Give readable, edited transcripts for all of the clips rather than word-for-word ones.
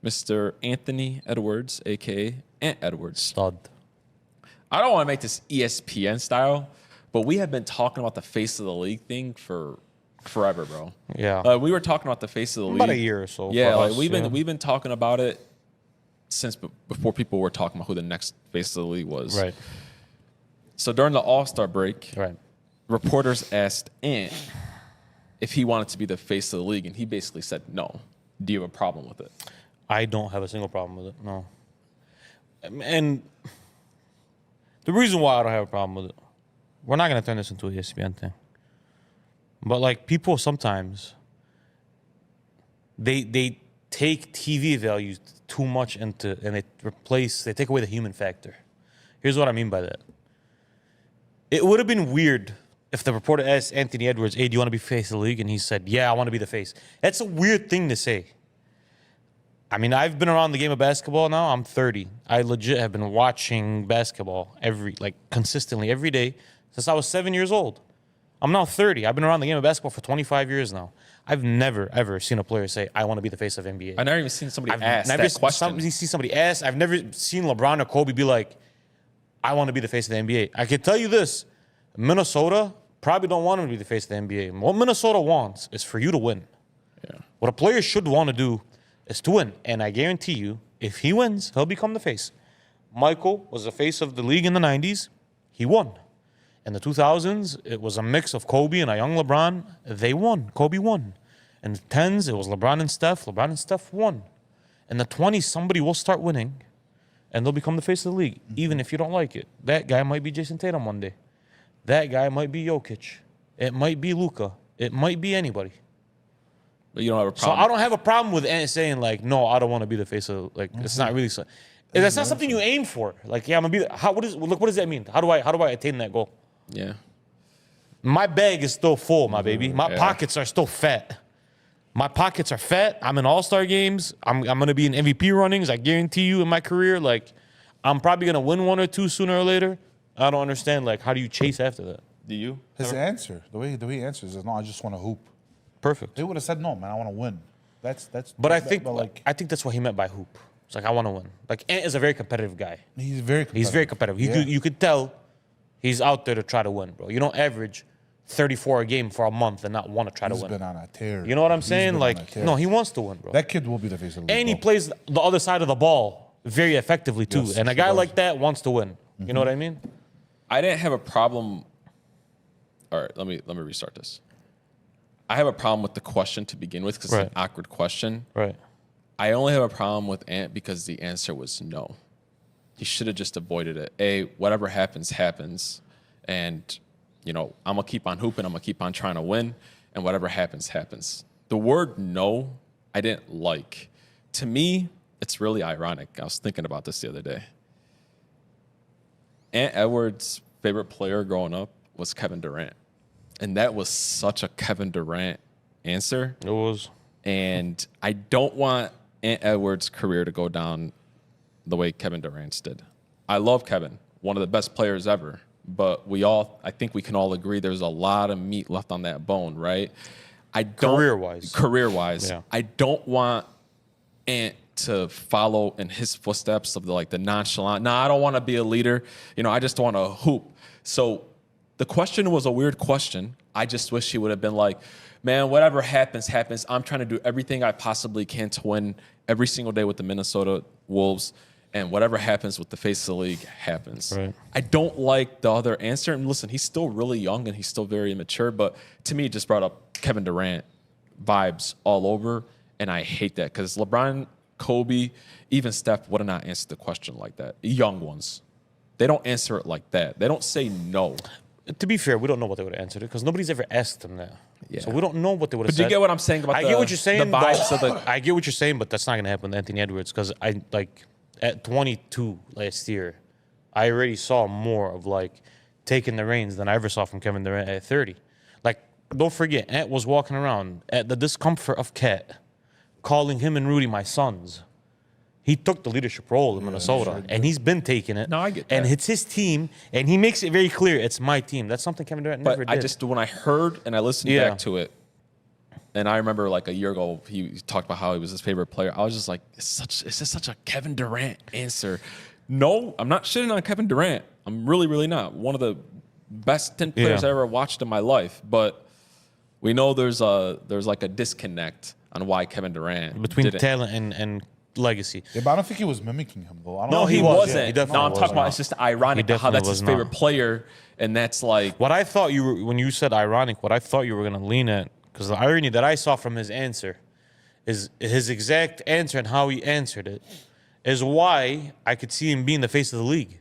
Mr. Anthony Edwards, a.k.a. Ant Edwards. Stud. I don't want to make this ESPN style, but we have been talking about the face of the league thing for forever, bro. Yeah. We were talking about the face of the league. About a year or so. Yeah, for like us, we've been talking about it since before people were talking about who the next face of the league was. Right. So during the All-Star break, Right. reporters asked Ant if he wanted to be the face of the league, and he basically said no. Do you have a problem with it? I don't have a single problem with it. No. And the reason why I don't have a problem with it, we're not going to turn this into a ESPN thing. But like people sometimes, they take TV values too much into, and they take away the human factor. Here's what I mean by that. It would have been weird if the reporter asked Anthony Edwards, hey, do you want to be face of the league? And he said, yeah, I want to be the face. That's a weird thing to say. I mean, I've been around the game of basketball now. I'm 30. I legit have been watching basketball consistently every day since I was 7 years old. I'm now 30. I've been around the game of basketball for 25 years now. I've never, ever seen a player say, I want to be the face of NBA. I've never even seen somebody ask never that question. See somebody ask. I've never seen LeBron or Kobe be like, I want to be the face of the NBA. I can tell you this. Minnesota probably don't want him to be the face of the NBA. What Minnesota wants is for you to win. Yeah. What a player should want to do is to win. And I guarantee you, if he wins, he'll become the face. Michael was the face of the league in the 90s. He won. In the 2000s, it was a mix of Kobe and a young LeBron. They won. Kobe won. In the 10s, it was LeBron and Steph. LeBron and Steph won. In the 20s, somebody will start winning, and they'll become the face of the league, even if you don't like it. That guy might be Jason Tatum one day. That guy might be Jokic. It might be Luka. It might be anybody. But you don't have a So problem. I don't have a problem with Ant saying, like, no, I don't want to be the face of, like, it's not really so. That's not something you aim for. Like, yeah, I'm going to be, what does that mean? How do I attain that goal? Yeah. My bag is still full, my baby. My pockets are still fat. My pockets are fat. I'm in all-star games. I'm going to be in MVP runnings. I guarantee you in my career, like, I'm probably going to win one or two sooner or later. I don't understand, like, how do you chase after that? Do you? His answer, the way he answers is, no, I just want to hoop. Perfect. They would have said, no, man, I want to win. But I think that's what he meant by hoop. It's like, I want to win. Like, Ant is a very competitive guy. He's very competitive. He's very competitive. You could tell he's out there to try to win, bro. You don't average 34 a game for a month and not want to try to win. He's been on a tear. You know what I'm saying? Like, no, he wants to win, bro. That kid will be the face of the league. And he plays the other side of the ball very effectively, too. Yes, and a guy like that wants to win. You know what I mean? I didn't have a problem. All right, let me restart this. I have a problem with the question to begin with because it's an awkward question. Right. I only have a problem with Ant because the answer was no. He should have just avoided it. Whatever happens, happens. And, you know, I'm going to keep on hooping. I'm going to keep on trying to win. And whatever happens, happens. The word no, I didn't like. To me, it's really ironic. I was thinking about this the other day. Ant Edwards' favorite player growing up was Kevin Durant. And that was such a Kevin Durant answer. It was. And I don't want Ant Edwards' career to go down the way Kevin Durant's did. I love Kevin, one of the best players ever. But I think we can all agree there's a lot of meat left on that bone, right? Career-wise. Yeah. I don't want Ant to follow in his footsteps of the nonchalant. Nah, I don't want to be a leader. You know, I just want to hoop. So the question was a weird question. I just wish he would have been like, man, whatever happens, happens. I'm trying to do everything I possibly can to win every single day with the Minnesota Wolves. And whatever happens with the face of the league happens. Right. I don't like the other answer. And listen, he's still really young and he's still very immature. But to me, it just brought up Kevin Durant vibes all over. And I hate that because LeBron, Kobe, even Steph would have not answered the question like that. Young ones. They don't answer it like that. They don't say no. To be fair, we don't know what they would have answered it because nobody's ever asked them that. Yeah. So we don't know what they would have But said. you get what I'm saying about I get what you're saying. The vibes of the... I get what you're saying, but that's not going to happen with Anthony Edwards because at 22 last year, I already saw more of taking the reins than I ever saw from Kevin Durant at 30. Like, don't forget, Ant was walking around at the discomfort of Cat, calling him and Rudy my sons. He took the leadership role in Minnesota, and he's been taking it. No, I get that. And it's his team, and he makes it very clear it's my team. That's something Kevin Durant never did. When I heard and I listened back to it, And I remember like a year ago, he talked about how he was his favorite player. I was just like, it's just such a Kevin Durant answer. No, I'm not shitting on Kevin Durant. I'm really, really not. One of the best 10 players I ever watched in my life. But we know there's like a disconnect on why Kevin Durant Between didn't. talent and legacy. Yeah, but I don't think he was mimicking him though. I don't No, know. he was. wasn't. Yeah, he definitely no, I'm was talking about not. it's just ironic He how that's definitely his was favorite not. player, and that's like What I thought you were, when you said ironic, what I thought you were going to lean at, because the irony that I saw from his answer is his exact answer and how he answered it is why I could see him being the face of the league.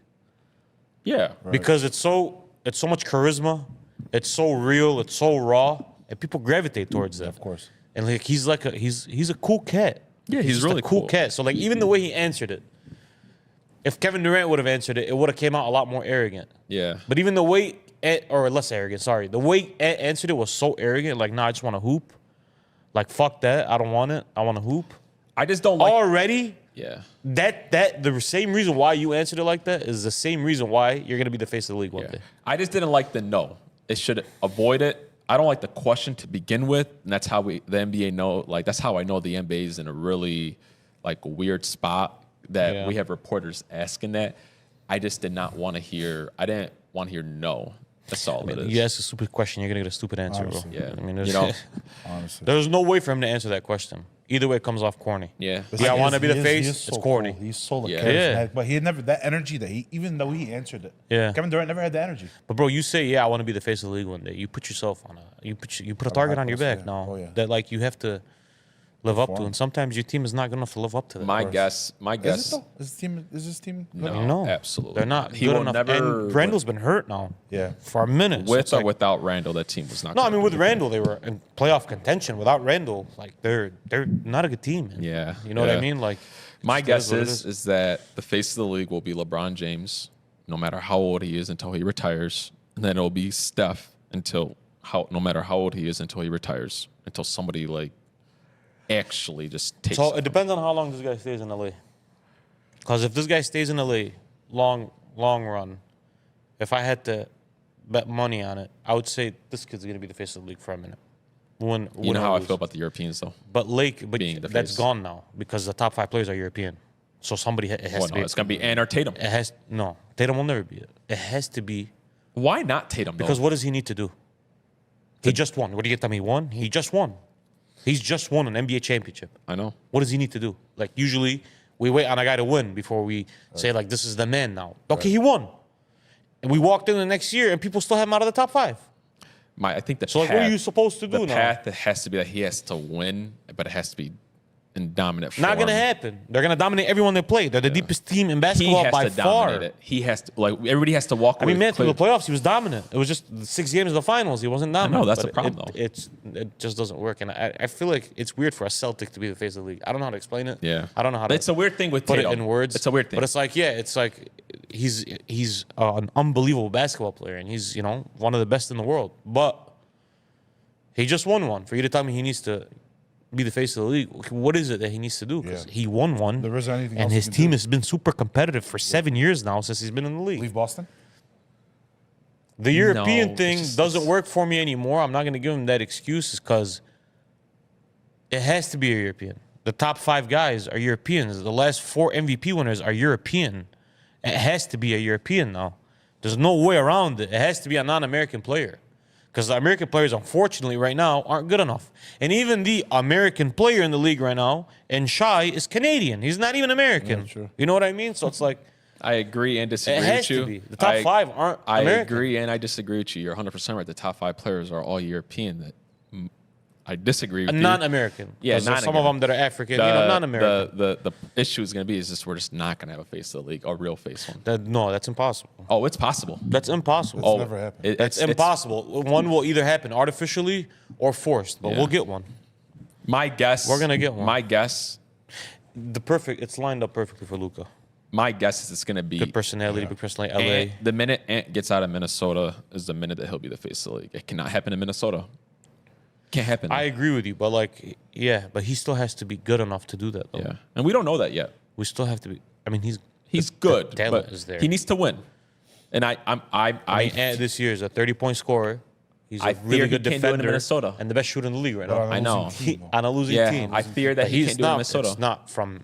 yeah. Because it's so much charisma, it's so real, it's so raw, and people gravitate towards that. Of course. And like he's a cool cat. Yeah, he's just really a cool cool. cat. So like even the way he answered it, if Kevin Durant would have answered it, it would have came out a lot more arrogant. Yeah. But even the way or less arrogant, sorry. The way Ant answered it was so arrogant, like, nah, I just want to hoop. Like, fuck that. I don't want it. I want to hoop. I just don't like. Already, Yeah. that the same reason why you answered it like that is the same reason why you're gonna be the face of the league one Yeah. day. I just didn't like the no. It should avoid it. I don't like the question to begin with, and that's how the NBA know. Like that's how I know the NBA is in a really like weird spot that Yeah. we have reporters asking that. I just did not want to hear. I didn't want to hear no. That's all it is. You ask a stupid question, you're gonna get a stupid answer, Honestly. bro. Yeah. I mean, You know. Honestly. there's no way for him to answer that question. Either way, it comes off corny. Yeah. Yeah, I He wanna is- be the he is- face, he is it's so corny. cool. He's so like, Yeah. charismatic, Yeah. but he had never that energy that even though he answered it. Yeah. Kevin Durant never had the energy. But bro, you say, yeah, I want to be the face of the league one day. You put yourself on you put a target on your back yeah. now Oh, yeah. that like you have to live up to, Perform. and sometimes your team is not good enough to live up to that. My course. guess. My Is guess. it though? Is his team good? No. No, absolutely they're not. He good will enough. never- And Randall's been hurt now. Yeah. for a minute. So With it's or like- without Randall, that team was not. No, I gonna mean with be- Randall, they were in playoff contention. Without Randall, like they're not a good team. Man. Yeah, you know what I yeah. mean. Like My it guess what it is that the face of the league will be LeBron James, no matter how old he is until he retires, and then it'll be Steph no matter how old he is until he retires, until somebody like actually just takes. So it depends on how long this guy stays in LA. Because if this guy stays in LA long run, if I had to bet money on it, I would say this kid's gonna be the face of the league for a minute. you know how I feel about the Europeans, though. But being the that's face. gone now because the top 5 players are European. So somebody it has Well, to no, be. it's gonna be Ant or Tatum. It has no. Tatum will never be it. It has to be Why not Tatum? because though? what does he need to do? He just won. What do you tell me? He won. He just won. He's just won an NBA championship. I know. What does he need to do? Like usually we wait on a guy to win before we say like this is the man now. Okay, he won, and we walked in the next year and people still have him out of the top 5. I think the So like, path, what are you supposed to do the now? path it has to be that he has to win, but it has to be in dominant form. Not gonna happen. They're gonna dominate everyone they play. They're the deepest team in He basketball has by to far. dominate it. He has to everybody has to walk. I mean, away man, through with the playoffs, he was dominant. It was just the 6 games of the finals. He wasn't dominant. that's But the problem, though. It just doesn't work. And I feel like it's weird for a Celtic to be the face of the league. I don't know how to explain it. Yeah, I don't know how to It's a weird thing with put Tatum. it in words. It's a weird thing. But it's like, yeah, it's like he's an unbelievable basketball player, and he's one of the best in the world. But he just won one. For you to tell me he needs to be the face of the league, what is it that he needs to do? Because Yeah. he won one, There isn't anything and else he his can team do. has been super competitive for 7 years now since he's been in the league. Leave Boston. The European No, thing it's just- doesn't work for me anymore. I'm not going to give him that excuse because it has to be a European. The top 5 guys are Europeans. The last 4 MVP winners are European. It has to be a European now. There's no way around it. It has to be a non-American player. Because the American players, unfortunately, right now aren't good enough. And even the American player in the league right now, and Shai, is Canadian. He's not even American. Yeah, true. You know what I mean? So it's like, I agree and disagree it has with you. to be. The top 5 aren't I American. agree and I disagree with you. You're 100% right. The top 5 players are all European. I disagree with you. Non-American. Yeah, 'Cause there's some of non-American. them that are African, non-American. The issue is going to be is just we're just not going to have a face of the league, a real face one. No, that's impossible. Oh, it's possible. That's impossible. It's never happened. That's impossible. One will either happen artificially or forced, but Yeah. we'll get one. My guess. We're gonna get one. My guess. It's lined up perfectly for Luka. My guess is it's going to be Good personality, big personality. LA. Ant, the minute Ant gets out of Minnesota is the minute that he'll be the face of the league. It cannot happen in Minnesota. Can't happen. I agree with you, but but he still has to be good enough to do that, though. yeah, and we don't know that yet. We still have to be. I mean, He's the good, talent but is there. he needs to win. And I Ant this year is a 30-point scorer. He's I a fear really he good can't do it in defender Minnesota. and the best shooter in the league right But now. on a I know. losing team, though. On a losing Yeah, team. I fear that But he he's can't do it in not- Minnesota. It's not from